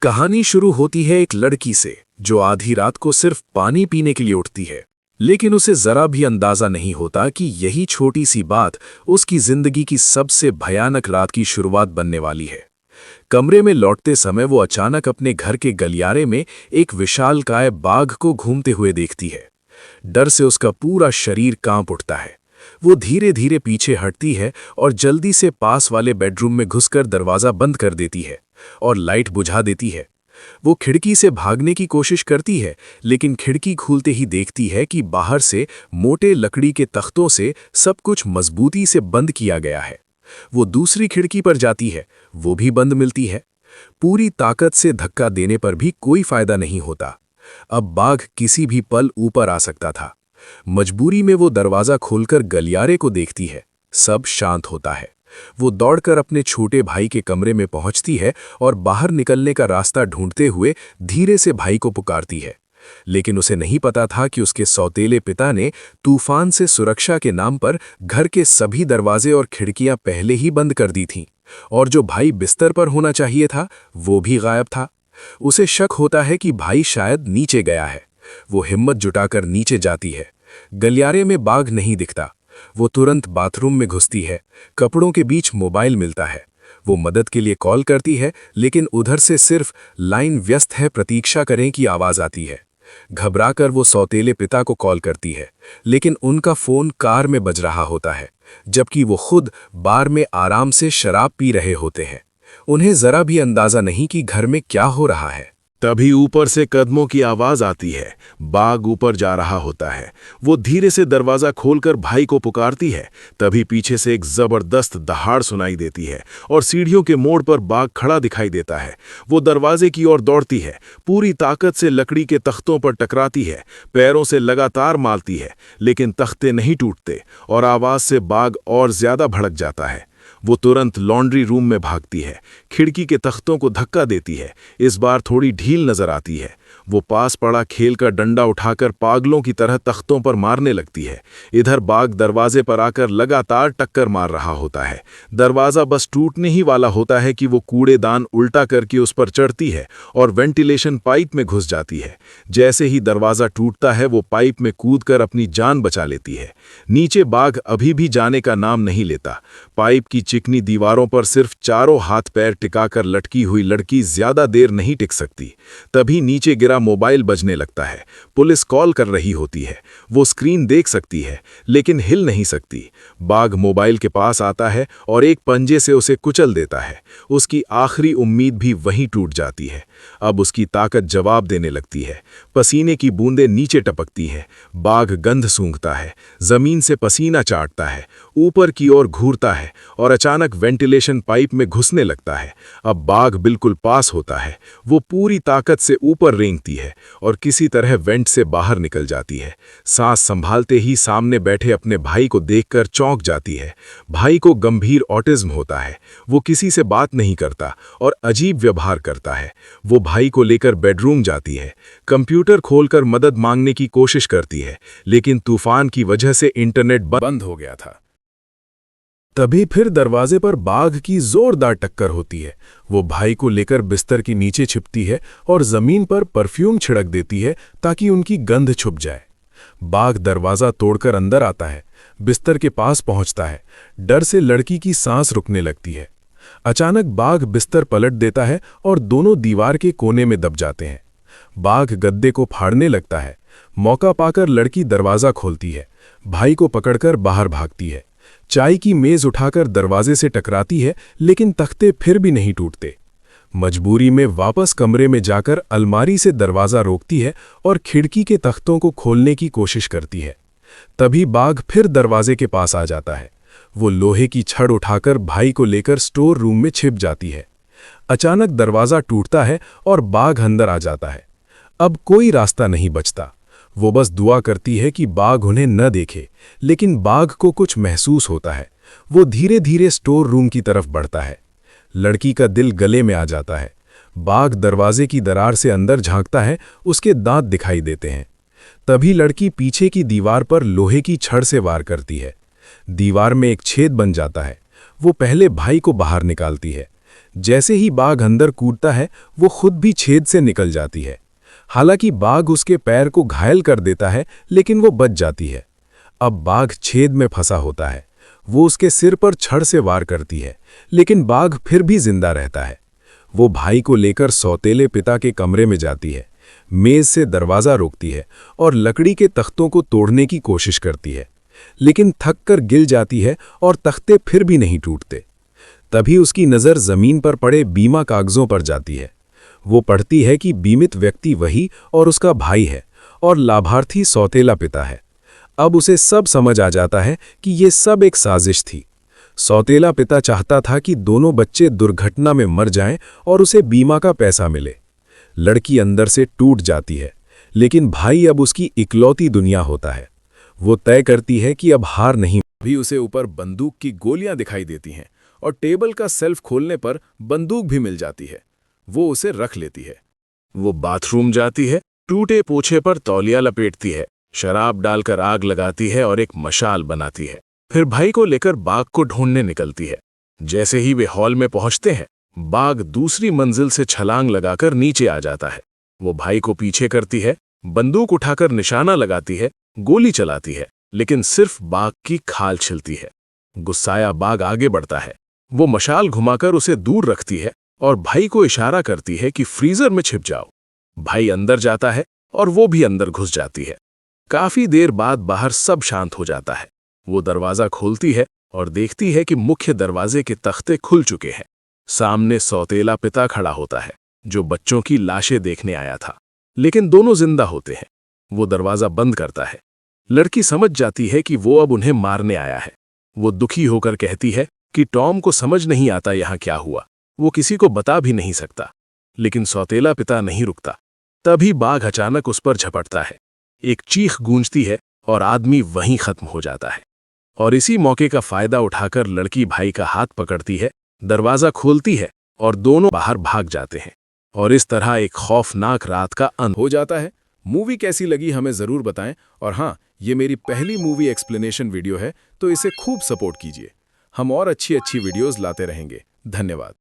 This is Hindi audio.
कहानी शुरू होती है एक लड़की से जो आधी रात को सिर्फ पानी पीने के लिए उठती है, लेकिन उसे जरा भी अंदाजा नहीं होता कि यही छोटी सी बात उसकी जिंदगी की सबसे भयानक रात की शुरुआत बनने वाली है। कमरे में लौटते समय वो अचानक अपने घर के गलियारे में एक विशालकाय बाघ को घूमते हुए देखती है। डर से उसका पूरा शरीर कांप उठता है। वो धीरे धीरे पीछे हटती है और जल्दी से पास वाले बेडरूम में घुसकर दरवाजा बंद कर देती है और लाइट बुझा देती है। वो खिड़की से भागने की कोशिश करती है, लेकिन खिड़की खुलते ही देखती है कि बाहर से मोटे लकड़ी के तख्तों से सब कुछ मजबूती से बंद किया गया है। वो दूसरी खिड़की पर जाती है, वो भी बंद मिलती है। पूरी ताकत से धक्का देने पर भी कोई फायदा नहीं होता। अब बाघ किसी भी पल ऊपर आ सकता था। मजबूरी में वो दरवाजा खोलकर गलियारे को देखती है। सब शांत होता है। वो दौड़कर अपने छोटे भाई के कमरे में पहुंचती है और बाहर निकलने का रास्ता ढूंढते हुए धीरे से भाई को पुकारती है। लेकिन उसे नहीं पता था कि उसके सौतेले पिता ने तूफान से सुरक्षा के नाम पर घर के सभी दरवाजे और खिड़कियां पहले ही बंद कर दी थीं, और जो भाई बिस्तर पर होना चाहिए था वो भी गायब था। उसे शक होता है कि भाई शायद नीचे गया है। वो हिम्मत जुटाकर नीचे जाती है। गलियारे में बाघ नहीं दिखता। वो तुरंत बाथरूम में घुसती है। कपड़ों के बीच मोबाइल मिलता है। वो मदद के लिए कॉल करती है, लेकिन उधर से सिर्फ लाइन व्यस्त है, प्रतीक्षा करें की आवाज आती है। घबराकर वो सौतेले पिता को कॉल करती है, लेकिन उनका फोन कार में बज रहा होता है, जबकि वो खुद बार में आराम से शराब पी रहे होते हैं। उन्हें जरा भी अंदाजा नहीं कि घर में क्या हो रहा है। तभी ऊपर से कदमों की आवाज आती है। बाघ ऊपर जा रहा होता है। वो धीरे से दरवाजा खोलकर भाई को पुकारती है। तभी पीछे से एक जबरदस्त दहाड़ सुनाई देती है और सीढ़ियों के मोड़ पर बाघ खड़ा दिखाई देता है। वो दरवाजे की ओर दौड़ती है, पूरी ताकत से लकड़ी के तख्तों पर टकराती है, पैरों से लगातार मारती है, लेकिन तख्ते नहीं टूटते और आवाज से बाघ और ज्यादा भड़क जाता है। वो तुरंत लॉन्ड्री रूम में भागती है, खिड़की के तख्तों को धक्का देती है। इस बार थोड़ी ढील नजर आती है। वो पास पड़ा खेल का डंडा उठाकर पागलों की तरह तख्तों पर मारने लगती है। इधर बाघ दरवाजे पर आकर लगातार टक्कर मार रहा होता है। दरवाजा बस टूटने ही वाला होता है कि वो कूड़ेदान उल्टा करके उस पर चढ़ती है और वेंटिलेशन पाइप में घुस जाती है। जैसे ही दरवाजा टूटता है, वो पाइप में कूदकर अपनी जान बचा लेती है। नीचे बाघ अभी भी जाने का नाम नहीं लेता। पाइप की चिकनी दीवारों पर सिर्फ चारों हाथ पैर टिकाकर लटकी हुई लड़की ज्यादा देर नहीं टिक सकती। तभी नीचे गिरा मोबाइल बजने लगता है। पुलिस कॉल कर रही होती है। वो स्क्रीन देख सकती है, लेकिन हिल नहीं सकती। बाघ मोबाइल के पास आता है और एक पंजे से उसे कुचल देता है। उसकी आखिरी उम्मीद भी वहीं टूट जाती है। अब उसकी ताकत जवाब देने लगती है। पसीने की बूंदें नीचे टपकती हैं। बाघ गंध सूंघता है, जमीन से पसीना चाटता है, ऊपर की ओर घूरता है और अचानक वेंटिलेशन पाइप में घुसने लगता है। अब बाघ बिल्कुल पास होता है। वो पूरी ताकत से ऊपर रेंगती है और किसी तरह वेंट से बाहर निकल जाती है। सांस संभालते ही सामने बैठे अपने भाई को देखकर चौंक जाती है। भाई को गंभीर ऑटिज्म होता है। वो किसी से बात नहीं करता और अजीब व्यवहार करता है। वो भाई को लेकर बेडरूम जाती है। कंप्यूटर खोलकर मदद मांगने की कोशिश करती है, लेकिन तूफान की वजह से इंटरनेट बंद हो गया था। तभी फिर दरवाजे पर बाघ की जोरदार टक्कर होती है। वो भाई को लेकर बिस्तर के नीचे छिपती है और जमीन पर परफ्यूम छिड़क देती है ताकि उनकी गंध छुप जाए। बाघ दरवाजा तोड़कर अंदर आता है, बिस्तर के पास पहुंचता है। डर से लड़की की सांस रुकने लगती है। अचानक बाघ बिस्तर पलट देता है और दोनों दीवार के कोने में दब जाते हैं। बाघ गद्दे को फाड़ने लगता है। मौका पाकर लड़की दरवाजा खोलती है, भाई को पकड़कर बाहर भागती है। चाय की मेज उठाकर दरवाजे से टकराती है, लेकिन तख्ते फिर भी नहीं टूटते। मजबूरी में वापस कमरे में जाकर अलमारी से दरवाजा रोकती है और खिड़की के तख्तों को खोलने की कोशिश करती है। तभी बाघ फिर दरवाजे के पास आ जाता है। वो लोहे की छड़ उठाकर भाई को लेकर स्टोर रूम में छिप जाती है। अचानक दरवाजा टूटता है और बाघ अंदर आ जाता है। अब कोई रास्ता नहीं बचता। वो बस दुआ करती है कि बाघ उन्हें न देखे, लेकिन बाघ को कुछ महसूस होता है। वो धीरे धीरे स्टोर रूम की तरफ बढ़ता है। लड़की का दिल गले में आ जाता है। बाघ दरवाजे की दरार से अंदर झांकता है, उसके दांत दिखाई देते हैं। तभी लड़की पीछे की दीवार पर लोहे की छड़ से वार करती है। दीवार में एक छेद बन जाता है। वो पहले भाई को बाहर निकालती है, जैसे ही बाघ अंदर कूदता है वो खुद भी छेद से निकल जाती है। हालांकि बाघ उसके पैर को घायल कर देता है लेकिन वो बच जाती है। अब बाघ छेद में फंसा होता है। वो उसके सिर पर छड़ से वार करती है लेकिन बाघ फिर भी जिंदा रहता है। वो भाई को लेकर सौतेले पिता के कमरे में जाती है, मेज से दरवाज़ा रोकती है और लकड़ी के तख्तों को तोड़ने की कोशिश करती है, लेकिन थक कर गिर जाती है और तख्ते फिर भी नहीं टूटते। तभी उसकी नज़र ज़मीन पर पड़े बीमा कागज़ों पर जाती है। वो पढ़ती है कि बीमित व्यक्ति वही और उसका भाई है और लाभार्थी सौतेला पिता है। अब उसे सब समझ आ जाता है कि ये सब एक साजिश थी। सौतेला पिता चाहता था कि दोनों बच्चे दुर्घटना में मर जाएं और उसे बीमा का पैसा मिले। लड़की अंदर से टूट जाती है, लेकिन भाई अब उसकी इकलौती दुनिया होता है। वो तय करती है कि अब हार नहीं। भी उसे ऊपर बंदूक की गोलियां दिखाई देती हैं और टेबल का सेल्फ खोलने पर बंदूक भी मिल जाती है। वो उसे रख लेती है। वो बाथरूम जाती है, टूटे पोछे पर तौलिया लपेटती है, शराब डालकर आग लगाती है और एक मशाल बनाती है। फिर भाई को लेकर बाघ को ढूंढने निकलती है। जैसे ही वे हॉल में पहुंचते हैं, बाघ दूसरी मंजिल से छलांग लगाकर नीचे आ जाता है। वो भाई को पीछे करती है, बंदूक उठाकर निशाना लगाती है, गोली चलाती है, लेकिन सिर्फ बाघ की खाल छिलती है। गुस्साया बाघ आगे बढ़ता है। वो मशाल घुमाकर उसे दूर रखती है और भाई को इशारा करती है कि फ्रीजर में छिप जाओ। भाई अंदर जाता है और वो भी अंदर घुस जाती है। काफी देर बाद बाहर सब शांत हो जाता है। वो दरवाजा खोलती है और देखती है कि मुख्य दरवाजे के तख्ते खुल चुके हैं। सामने सौतेला पिता खड़ा होता है, जो बच्चों की लाशें देखने आया था, लेकिन दोनों जिंदा होते हैं। वो दरवाजा बंद करता है। लड़की समझ जाती है कि वो अब उन्हें मारने आया है। वो दुखी होकर कहती है कि टॉम को समझ नहीं आता यहाँ क्या हुआ, वो किसी को बता भी नहीं सकता। लेकिन सौतेला पिता नहीं रुकता। तभी बाघ अचानक उस पर झपटता है। एक चीख गूंजती है और आदमी वहीं खत्म हो जाता है। और इसी मौके का फायदा उठाकर लड़की भाई का हाथ पकड़ती है, दरवाजा खोलती है और दोनों बाहर भाग जाते हैं। और इस तरह एक खौफनाक रात का अंत हो जाता है। मूवी कैसी लगी हमें ज़रूर बताएं। और हाँ, ये मेरी पहली मूवी एक्सप्लेनेशन वीडियो है, तो इसे खूब सपोर्ट कीजिए। हम और अच्छी वीडियोज़ लाते रहेंगे। धन्यवाद।